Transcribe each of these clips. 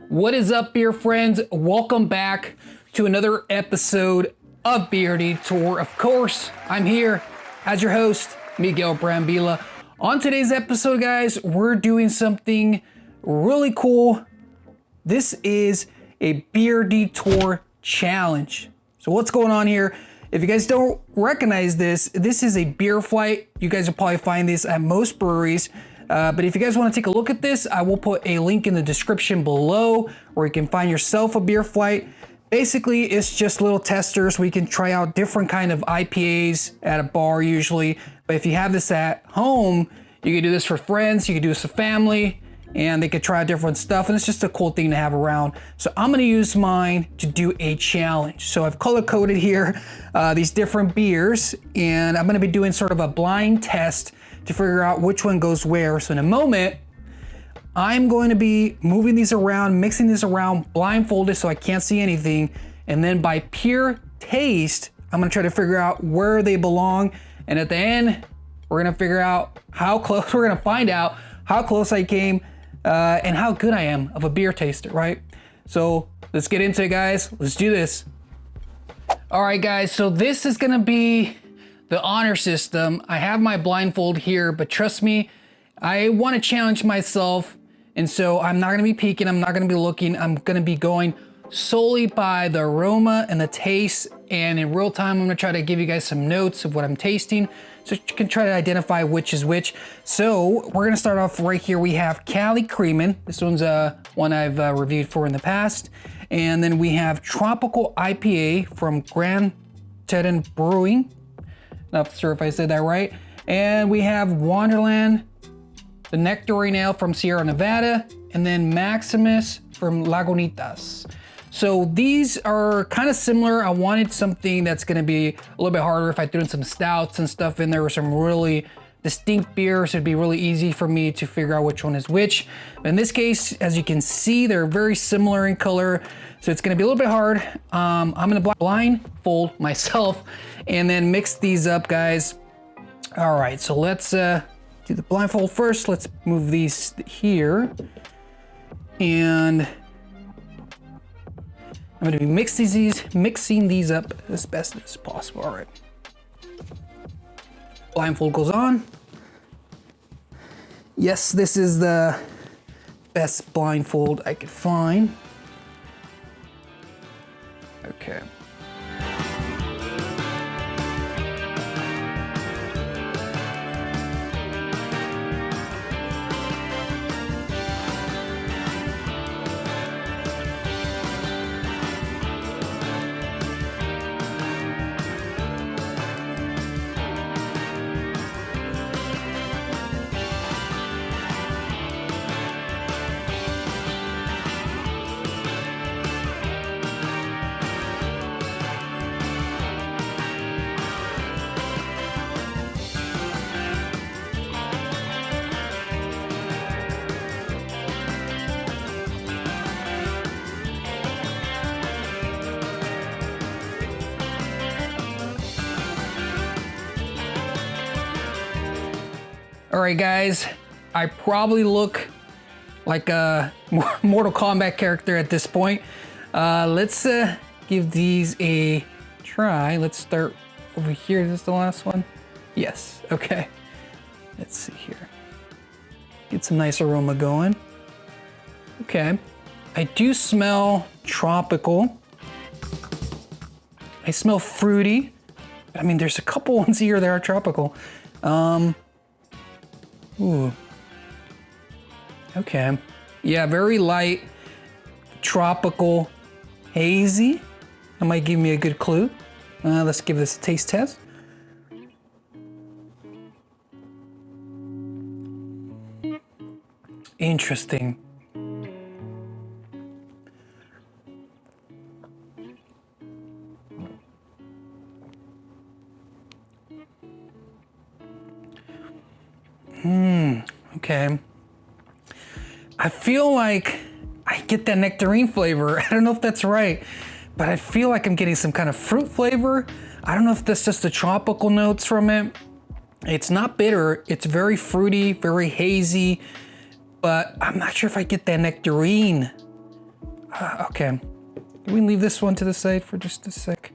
What is up, beer friends? Welcome back to another episode of Beer Detour. Of course, I'm here as your host, Miguel Brambila. On today's episode, guys, we're doing something really cool. This is a Beer Detour challenge. So what's going on here? If you guys don't recognize this, this is a beer flight. You guys will probably find this at most breweries. But if you guys want to take a look at this, I will put a link in the description below where you can find yourself a beer flight. Basically, it's just little testers. We can try out different kind of IPAs at a bar usually. But if you have this at home, you can do this for friends, you can do this with family, and they could try out different stuff. And it's just a cool thing to have around. So I'm going to use mine to do a challenge. So I've color coded here these different beers, and I'm going to be doing sort of a blind test to figure out which one goes where. So in a moment, I'm going to be moving these around, mixing these around, blindfolded so I can't see anything. And then by pure taste, I'm gonna try to figure out where they belong. And at the end, we're gonna figure out how close, we're gonna find out how close I came and how good I am of a beer taster, right? So let's get into it, guys. Let's do this. All right, guys, so this is gonna be the honor system. I have my blindfold here, but trust me, I want to challenge myself. And so I'm not going to be peeking. I'm not going to be looking. I'm going to be going solely by the aroma and the taste. And in real time, I'm going to try to give you guys some notes of what I'm tasting so you can try to identify which is which. So we're going to start off right here. We have Cali Creamin'. This one's one I've reviewed for in the past. And then we have Tropical IPA from Grand Teton Brewing. Not sure if I said that right. And we have Wonderland, the Nectarine Ale from Sierra Nevada, and then Maximus from Lagunitas. So these are kind of similar. I wanted something that's gonna be a little bit harder if I threw in some stouts and stuff in there with some really distinct beers. It'd be really easy for me to figure out which one is which. But in this case, as you can see, they're very similar in color. So it's gonna be a little bit hard. I'm gonna blindfold myself and then mix these up, guys. All right, so let's do the blindfold first. Let's move these here. And I'm gonna be mixing these up as best as possible. All right. Blindfold goes on. Yes, this is the best blindfold I could find. Okay. All right, guys, I probably look like a Mortal Kombat character at this point. Let's give these a try. Let's start over here. Is this the last one? Yes, okay. Let's see here. Get some nice aroma going. Okay, I do smell tropical. I smell fruity. I mean, there's a couple ones here that are tropical. Ooh. Okay. Yeah, very light, tropical, hazy. That might give me a good clue. Let's give this a taste test. Interesting. Okay. I feel like I get that nectarine flavor. I don't know if that's right, but I feel like I'm getting some kind of fruit flavor. I don't know if that's just the tropical notes from it. It's not bitter. It's very fruity, very hazy, but I'm not sure if I get that nectarine Okay. Can we leave this one to the side for just a sec?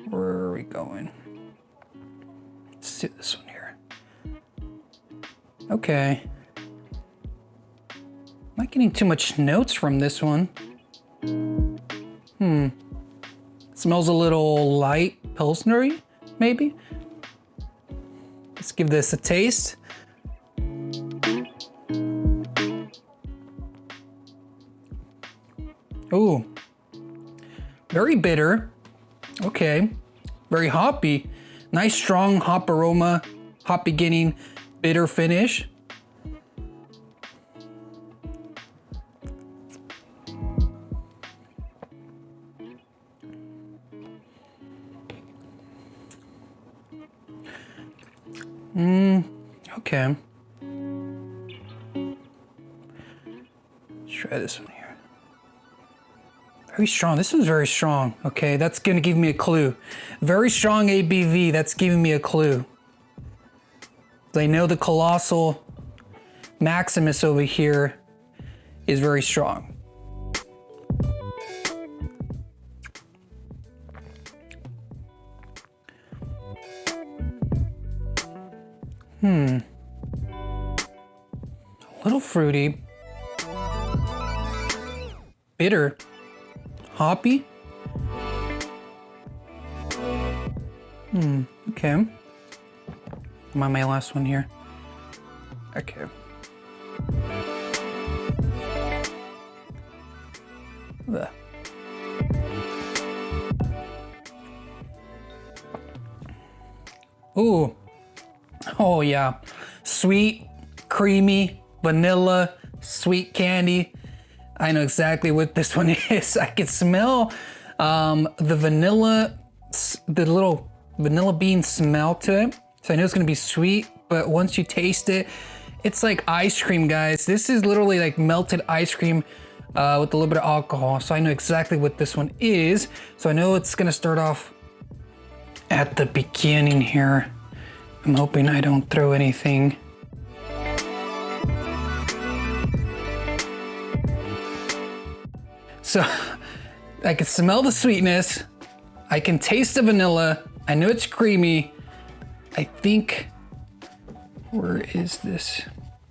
Where are we going? Let's do this one here. Okay. Am I getting too much notes from this one? Smells a little light Pilsnery, maybe? Let's give this a taste. Ooh. Very bitter. Okay. Very hoppy. Nice strong hop aroma, hop beginning, bitter finish. Okay. Let's try this one here. Very strong. This one's very strong. Okay, that's gonna give me a clue. Very strong ABV. That's giving me a clue. I know the Colossal Maximus over here is very strong. A little fruity. Bitter. Hoppy. Okay. Am I my last one here? Okay. Ugh. Ooh. Oh yeah. Sweet, creamy, vanilla, sweet candy. I know exactly what this one is. I can smell the vanilla, the little vanilla bean smell to it. So I know it's gonna be sweet, but once you taste it, it's like ice cream, guys. This is literally like melted ice cream with a little bit of alcohol. So I know exactly what this one is. So I know it's gonna start off at the beginning here. I'm hoping I don't throw anything. So I can smell the sweetness. I can taste the vanilla. I know it's creamy. I think, where is this?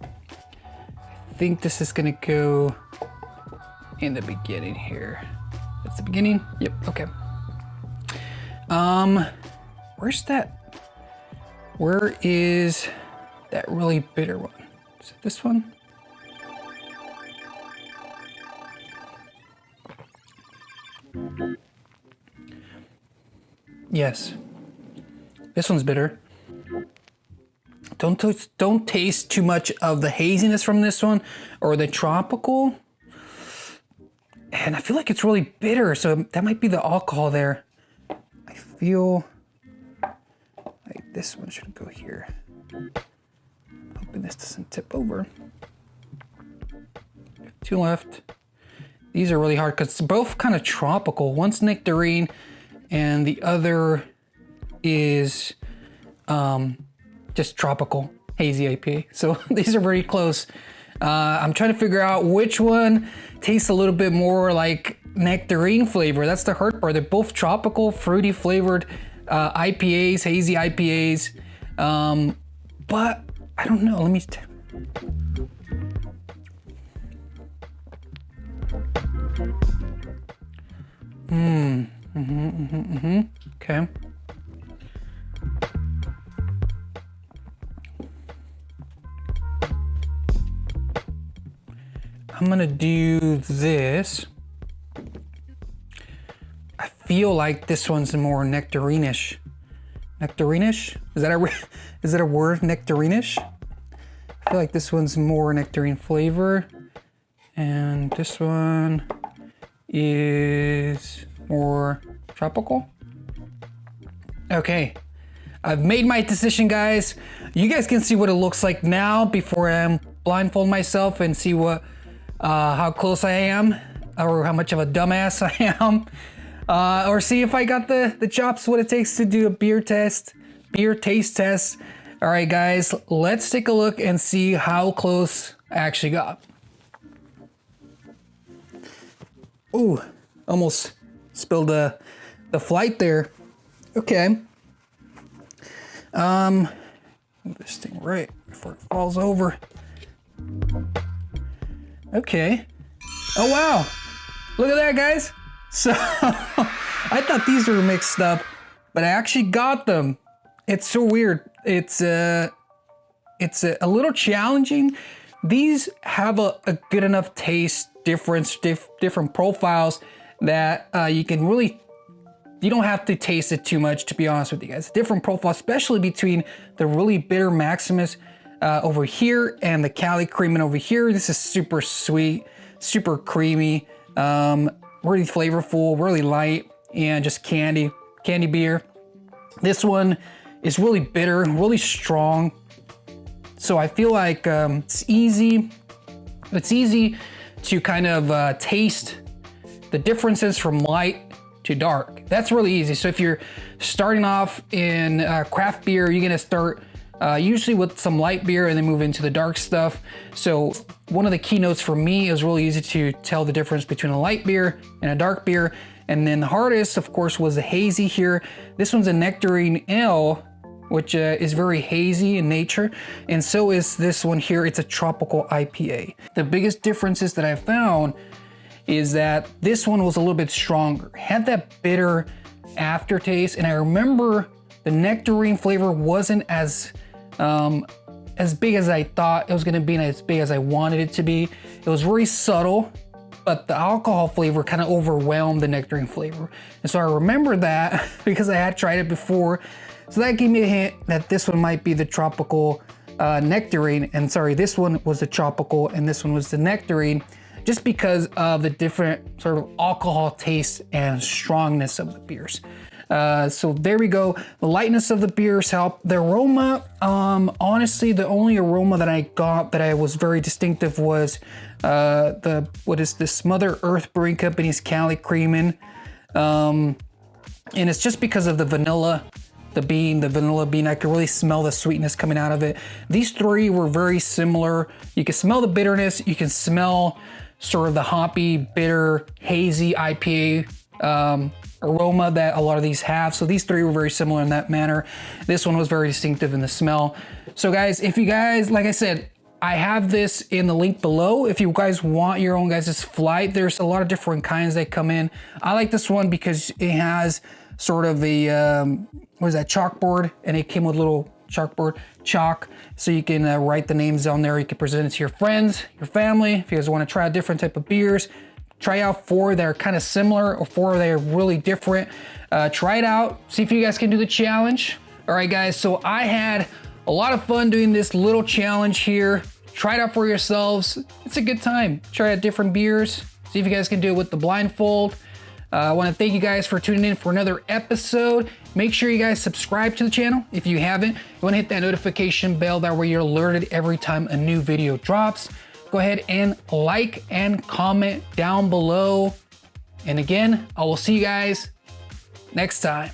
I think this is gonna go in the beginning here. That's the beginning? Yep, okay. Where's that? Where is that really bitter one? Is it this one? Yes. This one's bitter. Don't taste too much of the haziness from this one or the tropical. And I feel like it's really bitter, so that might be the alcohol there. I feel like this one should go here. Hoping this doesn't tip over. 2 left. These are really hard because it's both kind of tropical. One's nectarine and the other is just tropical hazy IPA. So these are very close. I'm trying to figure out which one tastes a little bit more like nectarine flavor. That's the hard part. They're both tropical, fruity flavored IPAs, hazy IPAs. But I don't know. Let me. Okay. I'm gonna do this. I feel like this one's more nectarine-ish. Nectarine-ish? Is that a word? Nectarine-ish? I feel like this one's more nectarine flavor, and this one is more tropical. Okay, I've made my decision, guys. You guys can see what it looks like now before I blindfold myself and see what how close I am, or how much of a dumbass I am, or see if I got the chops, what it takes to do a beer taste test. All right, guys, let's take a look and see how close I actually got. Ooh, almost spilled the flight there. Okay. Move this thing right before it falls over. Okay. Oh wow, look at that, guys. So I thought these were mixed up, but I actually got them. It's so weird. It's a little challenging. These have a good enough taste difference, different profiles that you can really, you don't have to taste it too much, to be honest with you guys. Different profile, especially between the really bitter Maximus over here and the Cali Creamin over here. This is super sweet, super creamy, really flavorful, really light, and just candy beer. This one is really bitter, really strong. So I feel like it's easy to kind of taste the differences from light to dark. That's really easy. So if you're starting off in craft beer, you're gonna start usually with some light beer and then move into the dark stuff. So one of the keynotes for me is really easy to tell the difference between a light beer and a dark beer. And then the hardest, of course, was the hazy here. This one's a Nectarine Ale, which is very hazy in nature. And so is this one here. It's a tropical IPA. The biggest differences that I found is that this one was a little bit stronger, had that bitter aftertaste. And I remember the nectarine flavor wasn't as big as I thought it was gonna be and as big as I wanted it to be. It was very subtle, but the alcohol flavor kind of overwhelmed the nectarine flavor. And so I remember that because I had tried it before. So that gave me a hint that this one might be the tropical nectarine. And sorry, this one was the tropical and this one was the nectarine, just because of the different sort of alcohol taste and strongness of the beers. So there we go. The lightness of the beers help. The aroma, honestly, the only aroma that I got that I was very distinctive was what is this? Mother Earth Brewing Company's Cali Creamin'. And it's just because of the vanilla, the vanilla bean. I could really smell the sweetness coming out of it. These three were very similar. You can smell the bitterness. You can smell sort of the hoppy, bitter, hazy IPA aroma that a lot of these have. So these three were very similar in that manner. This one was very distinctive in the smell. So guys, if you guys, like I said, I have this in the link below. If you guys want your own guys' flight, there's a lot of different kinds that come in. I like this one because it has sort of a, what is that, chalkboard, and it came with a little chalk, so you can write the names on there. You can present it to your friends, your family. If you guys want to try a different type of beers, try out 4 that are kind of similar or 4 that are really different. Try it out, see if you guys can do the challenge. All right guys, so I had a lot of fun doing this little challenge here. Try it out for yourselves. It's a good time. Try out different beers, see if you guys can do it with the blindfold. I want to thank you guys for tuning in for another episode. Make sure you guys subscribe to the channel if you haven't. You want to hit that notification bell, that way you're alerted every time a new video drops. Go ahead and like and comment down below. And again, I will see you guys next time.